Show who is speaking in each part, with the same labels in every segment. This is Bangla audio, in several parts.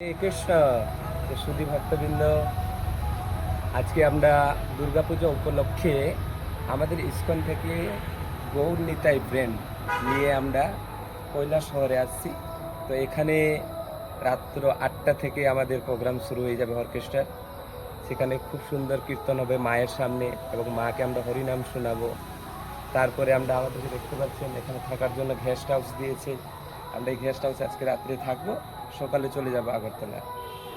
Speaker 1: কৃষ্ণ। তো সুধী ভক্তবৃন্দ, আজকে আমরা দুর্গাপূজা উপলক্ষে আমাদের ইসকন থেকে গৌর নিতাই ব্র্যান্ড নিয়ে আমরা কৈলাসহরে আসছি। তো এখানে রাত্র 8টা থেকে আমাদের প্রোগ্রাম শুরু হয়ে যাবে অর্কেস্ট্রার। সেখানে খুব সুন্দর কীর্তন হবে মায়ের সামনে এবং মাকে আমরা হরিনাম শোনাবো। তারপরে আমরা আমাদেরকে দেখতে পাচ্ছেন এখানে থাকার জন্য গেস্ট হাউস দিয়েছে। আমরা এই গেস্ট হাউসে আজকে রাত্রে থাকবো, সকালে চলে যাব আগরতলা।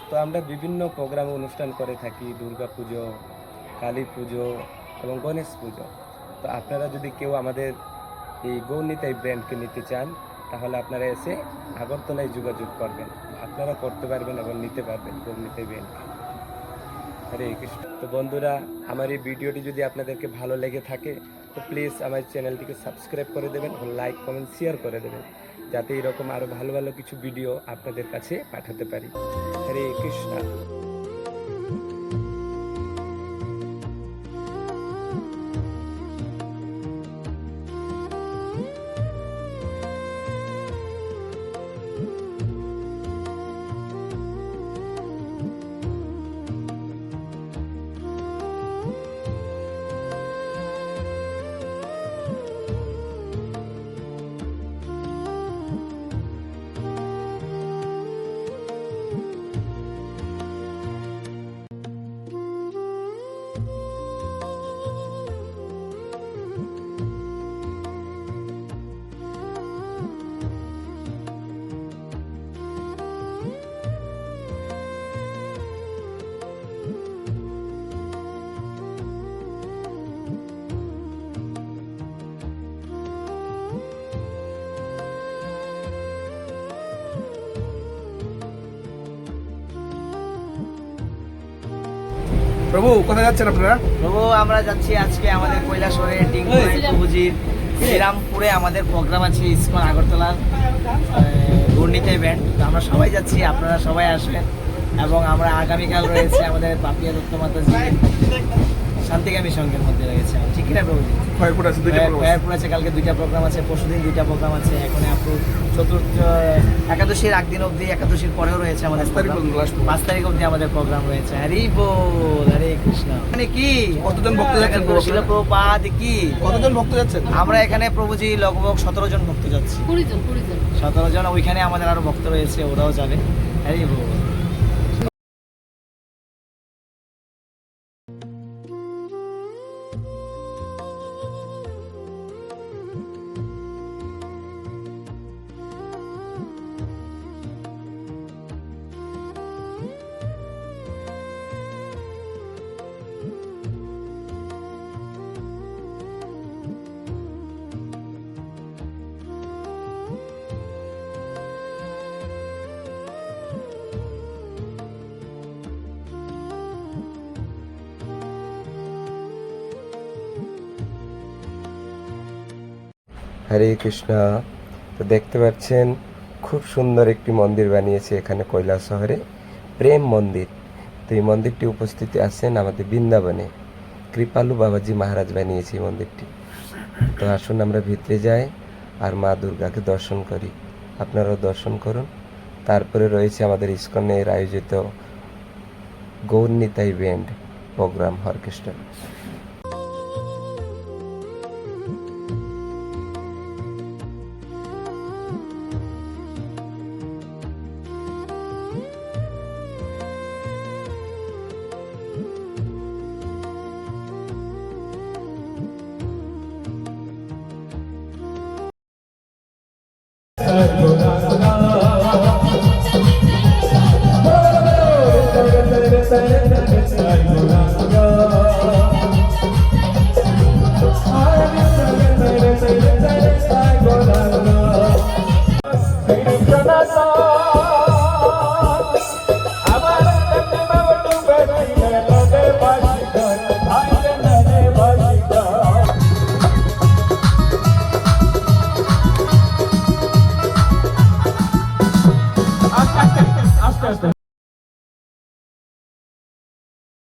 Speaker 1: তো আমরা বিভিন্ন প্রোগ্রাম অনুষ্ঠান করে থাকি, দুর্গা পুজো, কালী পুজো এবং গণেশ পুজো। তো আপনারা যদি কেউ আমাদের এই গৌরনিতাই ব্র্যান্ডকে নিতে চান, তাহলে আপনারা এসে আগরতলায় যোগাযোগ করবেন, আপনারা করতে পারবেন এবং নিতে পারবেন গৌরনিতাই ব্র্যান্ডকে। হরে কৃষ্ণ। তো বন্ধুরা, আমার এই ভিডিওটি যদি আপনাদেরকে ভালো লেগে থাকে তো প্লিজ আমার চ্যানেলটিকে সাবস্ক্রাইব করে দেবেন ও লাইক কমেন্ট শেয়ার করে দেবেন, যাতে এরকম আরও ভালো ভালো কিছু ভিডিও আপনাদের কাছে পাঠাতে পারি। হরে কৃষ্ণ।
Speaker 2: প্রভু কোথায় যাচ্ছেন আপনারা?
Speaker 3: প্রভু আমরা যাচ্ছি আজকে আমাদের কৈলাসহরের ডিঙ্গুরাই প্রভুজির শ্রীরামপুরে আমাদের প্রোগ্রাম আছে ইসকন আগরতলার গৌরনিতাই ব্যান্ড। তো আমরা সবাই যাচ্ছি, আপনারা সবাই আসবেন। এবং আমরা আগামীকাল রয়েছে আমাদের পাপিয়া দত্ত মাতাজি শান্তিগামী সঙ্গের মধ্যে রয়েছে, ঠিক কিনা প্রভুজি?
Speaker 2: খয়েরপুর
Speaker 3: আছে, কালকে 2টা প্রোগ্রাম আছে, পরশুদিন 2টা প্রোগ্রাম আছে। এখন চতুর্থ একাদশীর আগদিন অবধি, একাদশীর পরেও রয়েছে আমাদের 5 তারিখ অবধি আমাদের প্রোগ্রাম রয়েছে। হরি বল, হরে কৃষ্ণ। মানে কি
Speaker 2: কতজন ভক্ত যাচ্ছেন?
Speaker 3: প্রভুপাদ কি
Speaker 2: কতজন ভক্ত যাচ্ছেন?
Speaker 3: আমরা এখানে প্রভুজি লগভগ 17 জন ভক্ত যাচ্ছি। 17 জন। ওইখানে আমাদের আরো ভক্ত রয়েছে, ওরাও যাবে। হরি বল।
Speaker 1: হরে কৃষ্ণ। তো দেখতে পাচ্ছেন খুব সুন্দর একটি মন্দির বানিয়েছে এখানে কৈলাসহরে, প্রেম মন্দির। তো এই মন্দিরটি উপস্থিতি আছেন আমাদের বৃন্দাবনে, কৃপালু বাবাজি মহারাজ বানিয়েছে এই মন্দিরটি। তো আসুন আমরা ভিতরে যাই আর মা দুর্গাকে দর্শন করি। আপনারাও দর্শন করুন। তারপরে রয়েছে আমাদের ইসকনের আয়োজিত Gaurnitai band program orchestra.
Speaker 4: Sarvada